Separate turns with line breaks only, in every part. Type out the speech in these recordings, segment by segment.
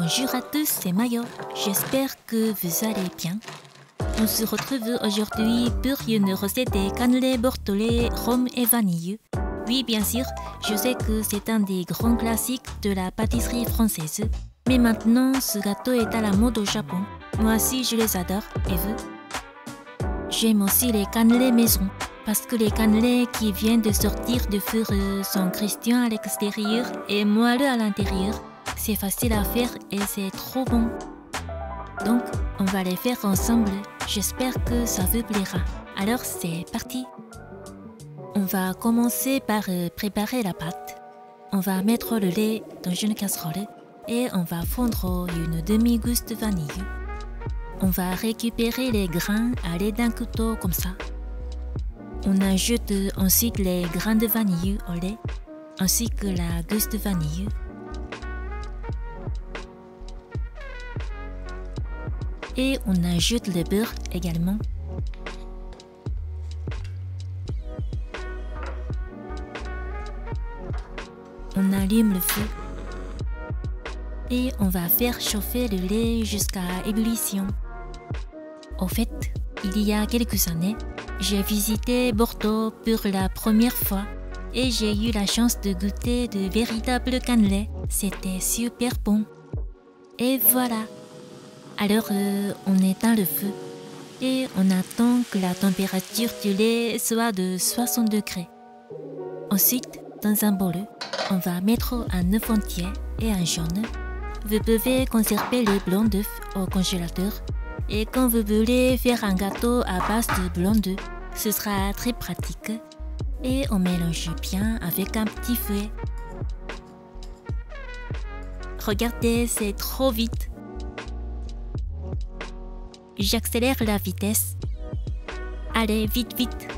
Bonjour à tous, c'est Mayo. J'espère que vous allez bien. On se retrouve aujourd'hui pour une recette de cannelé, bortolé, rhum et vanille. Oui, bien sûr, je sais que c'est un des grands classiques de la pâtisserie française. Mais maintenant, ce gâteau est à la mode au Japon. Moi aussi, je les adore. Et vous? J'aime aussi les cannelés maison. Parce que les cannelés qui viennent de sortir du four sont cristallins à l'extérieur et moelleux à l'intérieur. C'est facile à faire et c'est trop bon. Donc, on va les faire ensemble. J'espère que ça vous plaira. Alors, c'est parti. On va commencer par préparer la pâte. On va mettre le lait dans une casserole et on va fondre une demi-gousse de vanille. On va récupérer les grains à l'aide d'un couteau comme ça. On ajoute ensuite les grains de vanille au lait, ainsi que la gousse de vanille. Et on ajoute le beurre également. On allume le feu. Et on va faire chauffer le lait jusqu'à ébullition. Au fait, il y a quelques années, j'ai visité Bordeaux pour la première fois et j'ai eu la chance de goûter de véritables cannelés. C'était super bon. Et voilà. Alors on éteint le feu et on attend que la température du lait soit de 60 degrés. Ensuite, dans un bol, on va mettre un œuf entier et un jaune. Vous pouvez conserver les blancs d'œufs au congélateur. Et quand vous voulez faire un gâteau à base de blanc d'œuf, ce sera très pratique. Et on mélange bien avec un petit fouet. Regardez, c'est trop vite. J'accélère la vitesse. Allez, vite, vite.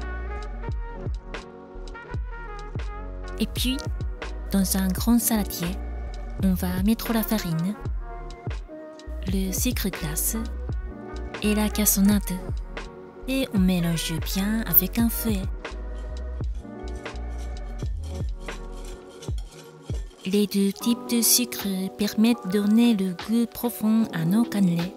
Et puis, dans un grand saladier, on va mettre la farine, le sucre glace et la cassonade. Et on mélange bien avec un fouet. Les deux types de sucre permettent de donner le goût profond à nos cannelés.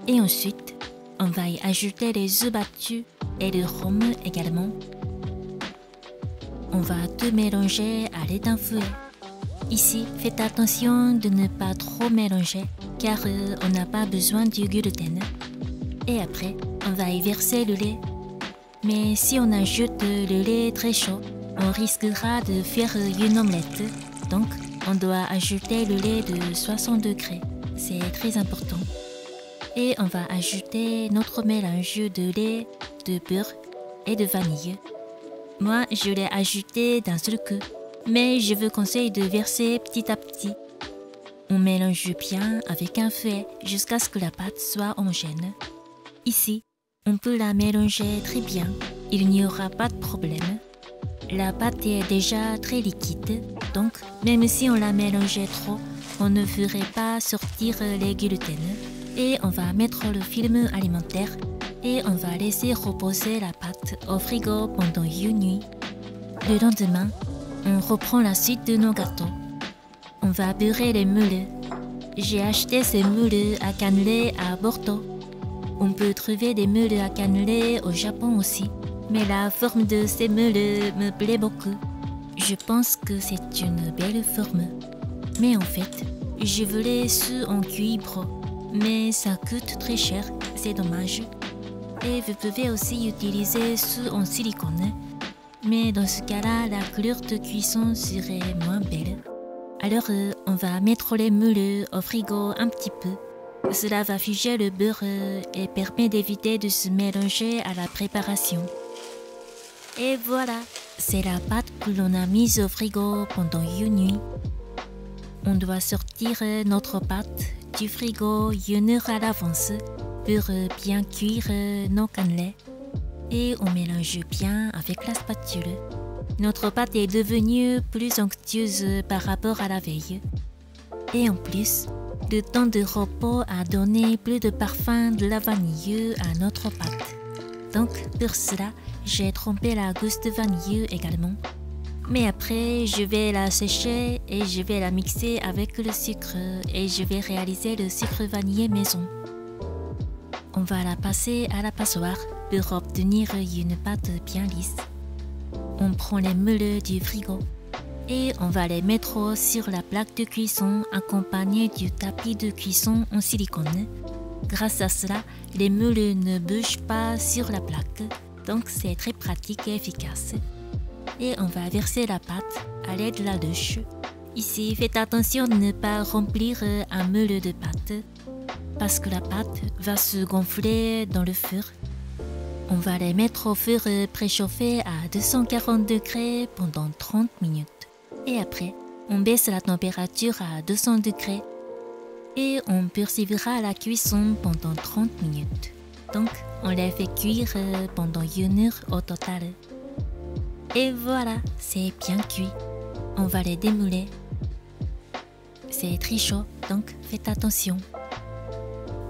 Et ensuite, on va y ajouter les œufs battus et le rhum également. On va tout mélanger à l'aide d'un fouet. Ici, faites attention de ne pas trop mélanger car on n'a pas besoin du gluten. Et après, on va y verser le lait. Mais si on ajoute le lait très chaud, on risquera de faire une omelette. Donc, on doit ajouter le lait de 60 degrés. C'est très important. Et on va ajouter notre mélange de lait, de beurre et de vanille. Moi, je l'ai ajouté d'un seul coup, mais je vous conseille de verser petit à petit. On mélange bien avec un fouet jusqu'à ce que la pâte soit homogène. Ici, on peut la mélanger très bien, il n'y aura pas de problème. La pâte est déjà très liquide, donc même si on la mélangeait trop, on ne ferait pas sortir les gluten. Et on va mettre le film alimentaire et on va laisser reposer la pâte au frigo pendant une nuit. Le lendemain, on reprend la suite de nos gâteaux. On va beurrer les moules. J'ai acheté ces moules à cannelé à Bordeaux. On peut trouver des moules à cannelé au Japon aussi, mais la forme de ces moules me plaît beaucoup. Je pense que c'est une belle forme. Mais en fait, je voulais ceux en cuivre. Mais ça coûte très cher, c'est dommage. Et vous pouvez aussi utiliser ceux en silicone. Mais dans ce cas-là, la couleur de cuisson serait moins belle. Alors, on va mettre les moules au frigo un petit peu. Cela va figer le beurre et permet d'éviter de se mélanger à la préparation. Et voilà, c'est la pâte que l'on a mise au frigo pendant une nuit. On doit sortir notre pâte du frigo une heure à l'avance pour bien cuire nos cannelés. Et on mélange bien avec la spatule. Notre pâte est devenue plus onctueuse par rapport à la veille. Et en plus, le temps de repos a donné plus de parfum de la vanille à notre pâte. Donc pour cela, j'ai trempé la gousse de vanille également. Mais après, je vais la sécher et je vais la mixer avec le sucre et je vais réaliser le sucre vanillé maison. On va la passer à la passoire pour obtenir une pâte bien lisse. On prend les moules du frigo et on va les mettre sur la plaque de cuisson accompagnée du tapis de cuisson en silicone. Grâce à cela, les moules ne bougent pas sur la plaque, donc c'est très pratique et efficace. Et on va verser la pâte à l'aide de la douche. Ici, faites attention de ne pas remplir un moule de pâte parce que la pâte va se gonfler dans le four. On va les mettre au four préchauffé à 240 degrés pendant 30 minutes. Et après, on baisse la température à 200 degrés et on poursuivra la cuisson pendant 30 minutes. Donc, on les fait cuire pendant 1 heure au total. Et voilà, c'est bien cuit. On va les démouler. C'est très chaud, donc faites attention.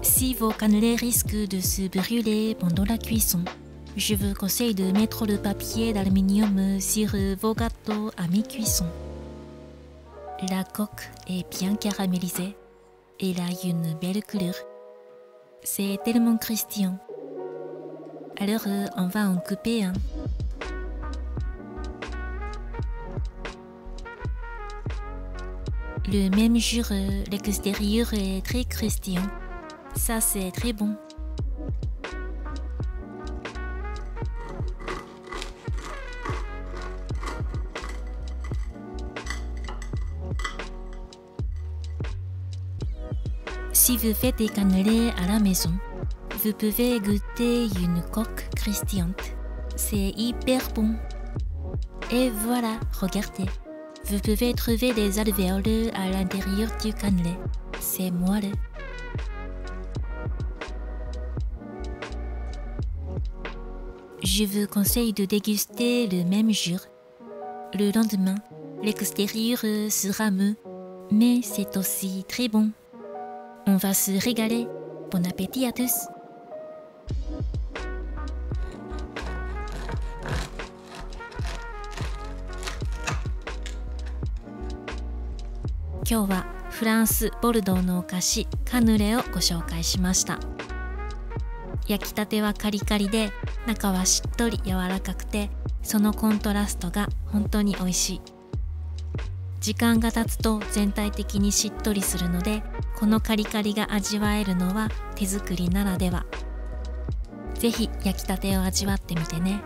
Si vos cannelés risquent de se brûler pendant la cuisson, je vous conseille de mettre le papier d'aluminium sur vos gâteaux à mi-cuisson. La coque est bien caramélisée et elle a une belle couleur. C'est tellement croustillant. Alors on va en couper un. Le même jour, l'extérieur est très croustillant. Ça, c'est très bon. Si vous faites des cannelés à la maison, vous pouvez goûter une coque croustillante. C'est hyper bon. Et voilà, regardez. Vous pouvez trouver des alvéoles à l'intérieur du cannelé. C'est moelleux. Je vous conseille de déguster le même jour. Le lendemain, l'extérieur sera mou, mais c'est aussi très bon. On va se régaler. Bon appétit à tous.今日はフランス・ボルドーのお菓子カヌレをご紹介しました。焼きたてはカリカリで中はしっとり柔らかくて、そのコントラストが本当に美味しい。時間が経つと全体的にしっとりするので、このカリカリが味わえるのは手作りならでは。ぜひ焼きたてを味わってみてね。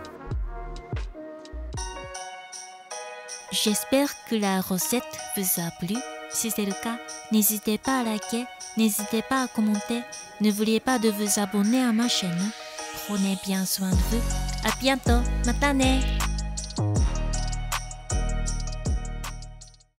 J'espère que la recette vous a plu. Si c'est le cas, n'hésitez pas à liker, n'hésitez pas à commenter, n'oubliez pas de vous abonner à ma chaîne. Prenez bien soin de vous. À bientôt. Mata ne.